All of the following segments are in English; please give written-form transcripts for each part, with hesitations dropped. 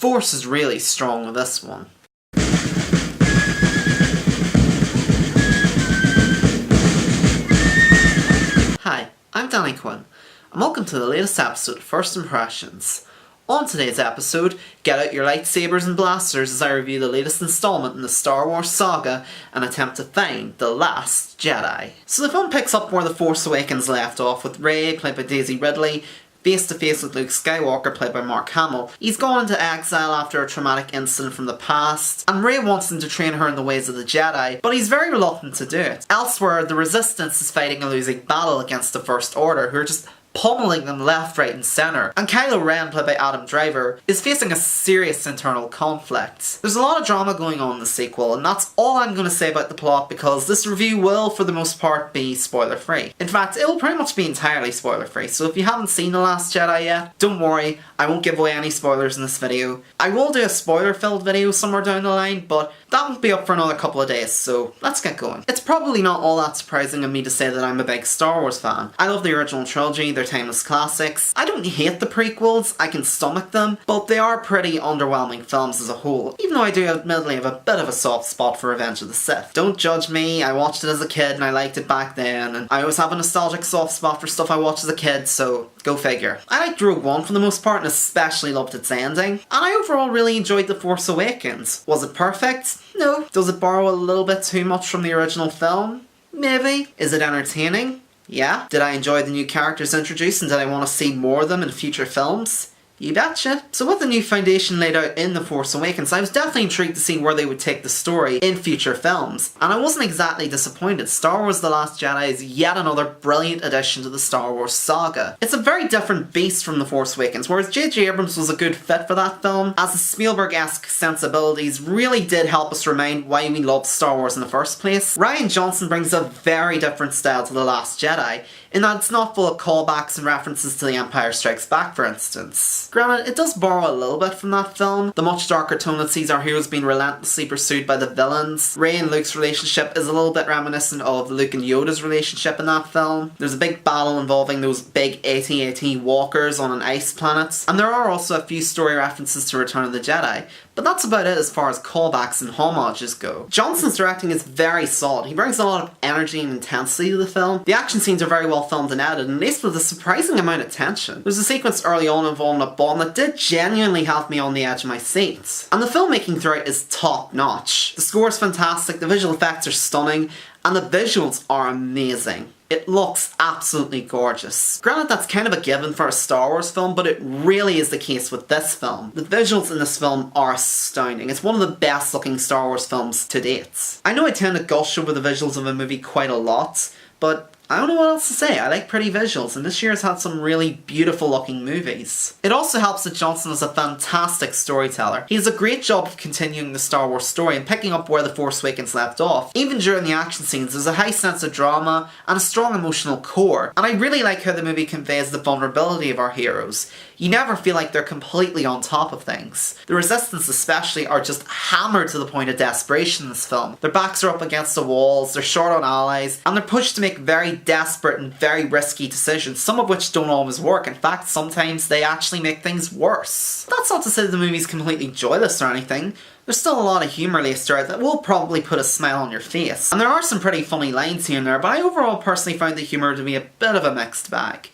Force is really strong with this one. Hi, I'm Danny Quinn, and welcome to the latest episode of First Impressions. On today's episode, get out your lightsabers and blasters as I review the latest installment in the Star Wars saga and attempt to find the Last Jedi. So the film picks up where The Force Awakens left off, with Rey, played by Daisy Ridley, face to face with Luke Skywalker, played by Mark Hamill. He's gone into exile after a traumatic incident from the past, and Rey wants him to train her in the ways of the Jedi, but he's very reluctant to do it. Elsewhere, the Resistance is fighting a losing battle against the First Order, who are just pummeling them left, right and centre. And Kylo Ren, played by Adam Driver, is facing a serious internal conflict. There's a lot of drama going on in the sequel, and that's all I'm going to say about the plot because this review will, for the most part, be spoiler-free. In fact, it will pretty much be entirely spoiler-free, so if you haven't seen The Last Jedi yet, don't worry, I won't give away any spoilers in this video. I will do a spoiler-filled video somewhere down the line, but that won't be up for another couple of days, so let's get going. It's probably not all that surprising of me to say that I'm a big Star Wars fan. I love the original trilogy, they're timeless classics. I don't hate the prequels, I can stomach them, but they are pretty underwhelming films as a whole, even though I do admittedly have a bit of a soft spot for Revenge of the Sith. Don't judge me, I watched it as a kid and I liked it back then, and I always have a nostalgic soft spot for stuff I watched as a kid, so go figure. I liked Rogue One for the most part and especially loved its ending, and I overall really enjoyed The Force Awakens. Was it perfect? No. Does it borrow a little bit too much from the original film? Maybe. Is it entertaining? Yeah. Did I enjoy the new characters introduced and did I want to see more of them in future films? You betcha. So with the new foundation laid out in The Force Awakens, I was definitely intrigued to see where they would take the story in future films. And I wasn't exactly disappointed. Star Wars The Last Jedi is yet another brilliant addition to the Star Wars saga. It's a very different beast from The Force Awakens, whereas J.J. Abrams was a good fit for that film, as the Spielberg-esque sensibilities really did help us remind why we loved Star Wars in the first place. Rian Johnson brings a very different style to The Last Jedi, in that it's not full of callbacks and references to The Empire Strikes Back, for instance. Granted, it does borrow a little bit from that film. The much darker tone that sees our heroes being relentlessly pursued by the villains. Rey and Luke's relationship is a little bit reminiscent of Luke and Yoda's relationship in that film. There's a big battle involving those big AT-AT walkers on an ice planet. And there are also a few story references to Return of the Jedi, but that's about it as far as callbacks and homages go. Johnson's directing is very solid. He brings a lot of energy and intensity to the film. The action scenes are very well filmed and edited, and laced with a surprising amount of tension. There's a sequence early on involving a bomb that did genuinely have me on the edge of my seat. And the filmmaking throughout is top notch. The score is fantastic, the visual effects are stunning, and the visuals are amazing. It looks absolutely gorgeous. Granted, that's kind of a given for a Star Wars film, but it really is the case with this film. The visuals in this film are astounding. It's one of the best looking Star Wars films to date. I know I tend to gush over the visuals of a movie quite a lot, but I don't know what else to say. I like pretty visuals, and this year has had some really beautiful looking movies. It also helps that Johnson is a fantastic storyteller. He does a great job of continuing the Star Wars story and picking up where The Force Awakens left off. Even during the action scenes, there's a high sense of drama and a strong emotional core, and I really like how the movie conveys the vulnerability of our heroes. You never feel like they're completely on top of things. The Resistance especially are just hammered to the point of desperation in this film. Their backs are up against the walls, they're short on allies, and they're pushed to make very desperate and very risky decisions, some of which don't always work. In fact, sometimes they actually make things worse. That's not to say that the movie's completely joyless or anything. There's still a lot of humour laced throughout that will probably put a smile on your face. And there are some pretty funny lines here and there, but I overall personally found the humour to be a bit of a mixed bag.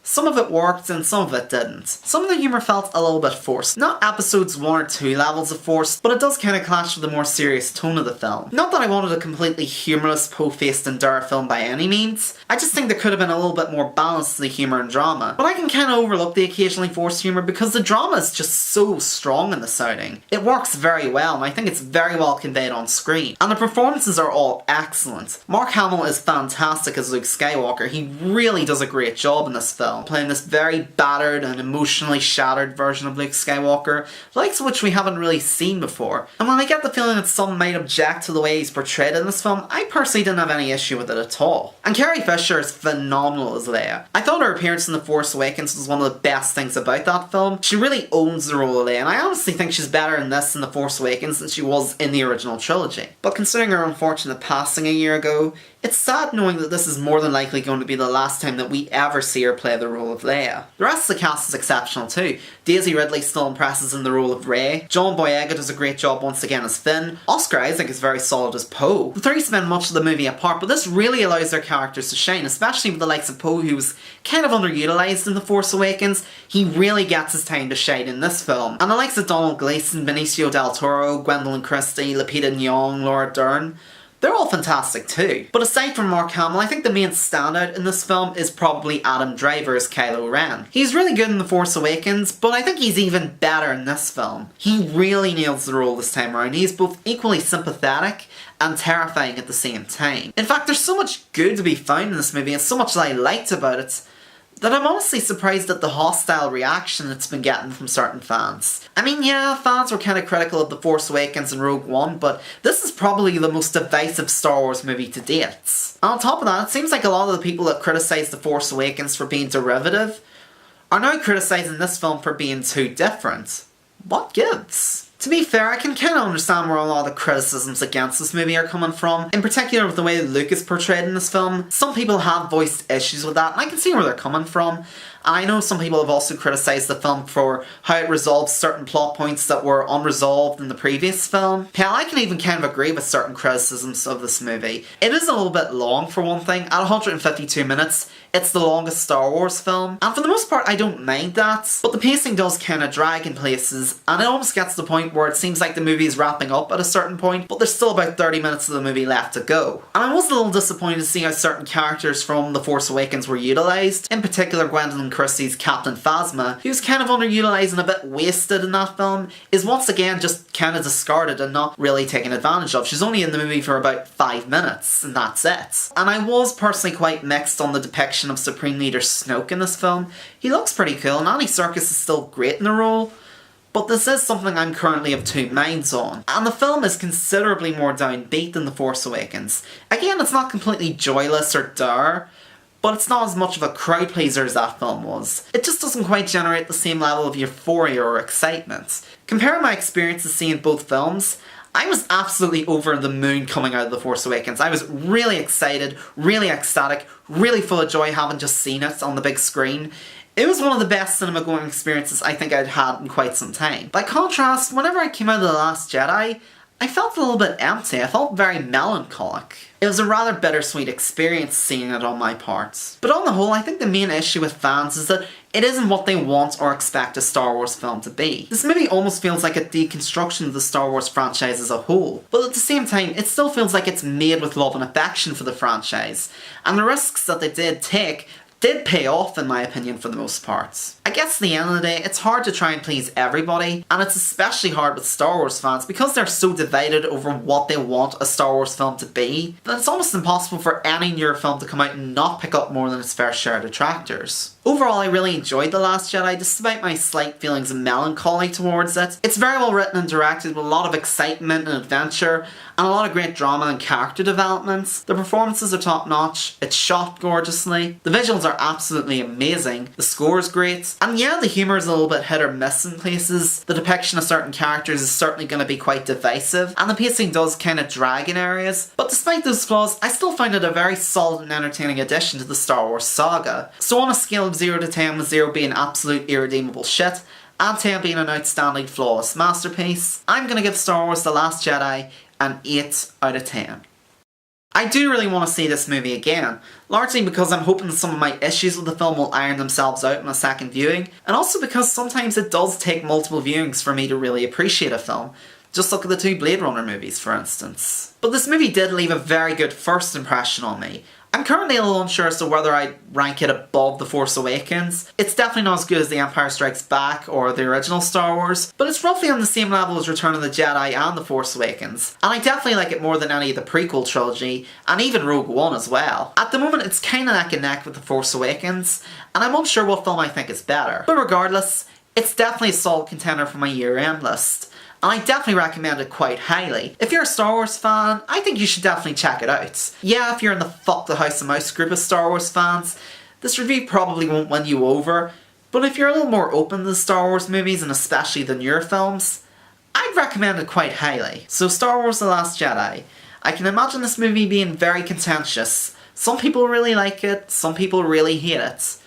Some of it worked and some of it didn't. Some of the humour felt a little bit forced. Not episodes 1 or 2 levels of forced, but it does kind of clash with the more serious tone of the film. Not that I wanted a completely humorless, po-faced and dour film by any means. I just think there could have been a little bit more balance to the humour and drama. But I can kind of overlook the occasionally forced humour because the drama is just so strong in this outing. It works very well, and I think it's very well conveyed on screen. And the performances are all excellent. Mark Hamill is fantastic as Luke Skywalker. He really does a great job in this film, playing this very battered and emotionally shattered version of Luke Skywalker, the likes of which we haven't really seen before. And while I get the feeling that some might object to the way he's portrayed in this film, I personally didn't have any issue with it at all. And Carrie Fisher is phenomenal as Leia. I thought her appearance in The Force Awakens was one of the best things about that film. She really owns the role of Leia, and I honestly think she's better in this in The Force Awakens than she was in the original trilogy. But considering her unfortunate passing a year ago, It's sad knowing that this is more than likely going to be the last time that we ever see her play the role of Leia. The rest of the cast is exceptional too. Daisy Ridley still impresses in the role of Rey. John Boyega does a great job once again as Finn. Oscar Isaac is very solid as Poe. The three spend much of the movie apart, but this really allows their characters to shine, especially with the likes of Poe, who was kind of underutilised in The Force Awakens. He really gets his time to shine in this film. And the likes of Donald Gleeson, Benicio del Toro, Gwendolyn Christie, Lupita Nyong'o, Laura Dern, they're all fantastic too. But aside from Mark Hamill, I think the main standout in this film is probably Adam Driver as Kylo Ren. He's really good in The Force Awakens, but I think he's even better in this film. He really nails the role this time around. He's both equally sympathetic and terrifying at the same time. In fact, there's so much good to be found in this movie and so much that I liked about it that I'm honestly surprised at the hostile reaction it's been getting from certain fans. I mean, yeah, fans were kind of critical of The Force Awakens and Rogue One, but this is probably the most divisive Star Wars movie to date. And on top of that, it seems like a lot of the people that criticised The Force Awakens for being derivative are now criticising this film for being too different. What gives? To be fair, I can kind of understand where a lot of the criticisms against this movie are coming from, in particular with the way Luke is portrayed in this film. Some people have voiced issues with that, and I can see where they're coming from. I know some people have also criticised the film for how it resolves certain plot points that were unresolved in the previous film. Hell, I can even kind of agree with certain criticisms of this movie. It is a little bit long for one thing. At 152 minutes, it's the longest Star Wars film, and for the most part I don't mind that, but the pacing does kind of drag in places, and it almost gets to the point where it seems like the movie is wrapping up at a certain point, but there's still about 30 minutes of the movie left to go. And I was a little disappointed to see how certain characters from The Force Awakens were utilised, in particular Gwendolyn Christie's Captain Phasma, who's kind of underutilised and a bit wasted in that film, is once again just kind of discarded and not really taken advantage of. She's only in the movie for about 5 minutes, and that's it. And I was personally quite mixed on the depiction of Supreme Leader Snoke in this film. He looks pretty cool, and Andy Serkis is still great in the role, but this is something I'm currently of two minds on. And the film is considerably more downbeat than The Force Awakens. Again, it's not completely joyless or dour, but it's not as much of a crowd pleaser as that film was. It just doesn't quite generate the same level of euphoria or excitement. Comparing my experiences seeing both films, I was absolutely over the moon coming out of The Force Awakens. I was really excited, really ecstatic, really full of joy having just seen it on the big screen. It was one of the best cinema going experiences I think I'd had in quite some time. By contrast, whenever I came out of The Last Jedi, I felt a little bit empty. I felt very melancholic. It was a rather bittersweet experience seeing it on my part. But on the whole, I think the main issue with fans is that it isn't what they want or expect a Star Wars film to be. This movie almost feels like a deconstruction of the Star Wars franchise as a whole, but at the same time, it still feels like it's made with love and affection for the franchise, and the risks that they did take did pay off in my opinion for the most part. I guess at the end of the day, it's hard to try and please everybody, and it's especially hard with Star Wars fans because they're so divided over what they want a Star Wars film to be, that it's almost impossible for any newer film to come out and not pick up more than its fair share of detractors. Overall, I really enjoyed The Last Jedi despite my slight feelings of melancholy towards it. It's very well written and directed with a lot of excitement and adventure, and a lot of great drama and character developments. The performances are top notch, it's shot gorgeously, the visuals are absolutely amazing, the score is great, and yeah, the humour is a little bit hit or miss in places. The depiction of certain characters is certainly going to be quite divisive, and the pacing does kind of drag in areas, but despite those flaws, I still find it a very solid and entertaining addition to the Star Wars saga. So on a scale of 0 to 10, with 0 being absolute irredeemable shit, and 10 being an outstanding flawless masterpiece, I'm going to give Star Wars The Last Jedi an 8 out of 10. I do really want to see this movie again, largely because I'm hoping some of my issues with the film will iron themselves out in a second viewing, and also because sometimes it does take multiple viewings for me to really appreciate a film. Just look at the 2 Blade Runner movies, for instance. But this movie did leave a very good first impression on me. I'm currently a little unsure as to whether I'd rank it above The Force Awakens. It's definitely not as good as The Empire Strikes Back or the original Star Wars, but it's roughly on the same level as Return of the Jedi and The Force Awakens, and I definitely like it more than any of the prequel trilogy, and even Rogue One as well. At the moment it's kinda neck and neck with The Force Awakens, and I'm unsure what film I think is better. But regardless, it's definitely a solid contender for my year-end list. And I definitely recommend it quite highly. If you're a Star Wars fan, I think you should definitely check it out. Yeah, if you're in the fuck the House of Mouse group of Star Wars fans, this review probably won't win you over, but if you're a little more open to the Star Wars movies, and especially the newer films, I'd recommend it quite highly. So Star Wars The Last Jedi. I can imagine this movie being very contentious. Some people really like it, some people really hate it.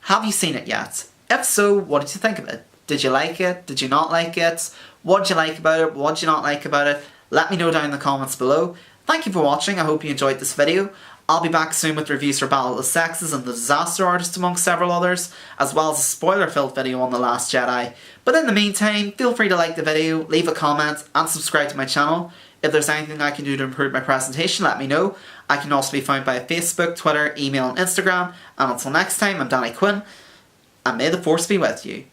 Have you seen it yet? If so, what did you think of it? Did you like it? Did you not like it? What did you like about it? What did you not like about it? Let me know down in the comments below. Thank you for watching, I hope you enjoyed this video. I'll be back soon with reviews for Battle of the Sexes and The Disaster Artist among several others, as well as a spoiler-filled video on The Last Jedi. But in the meantime, feel free to like the video, leave a comment, and subscribe to my channel. If there's anything I can do to improve my presentation, let me know. I can also be found by Facebook, Twitter, email and Instagram. And until next time, I'm Danny Quinn, and may the Force be with you.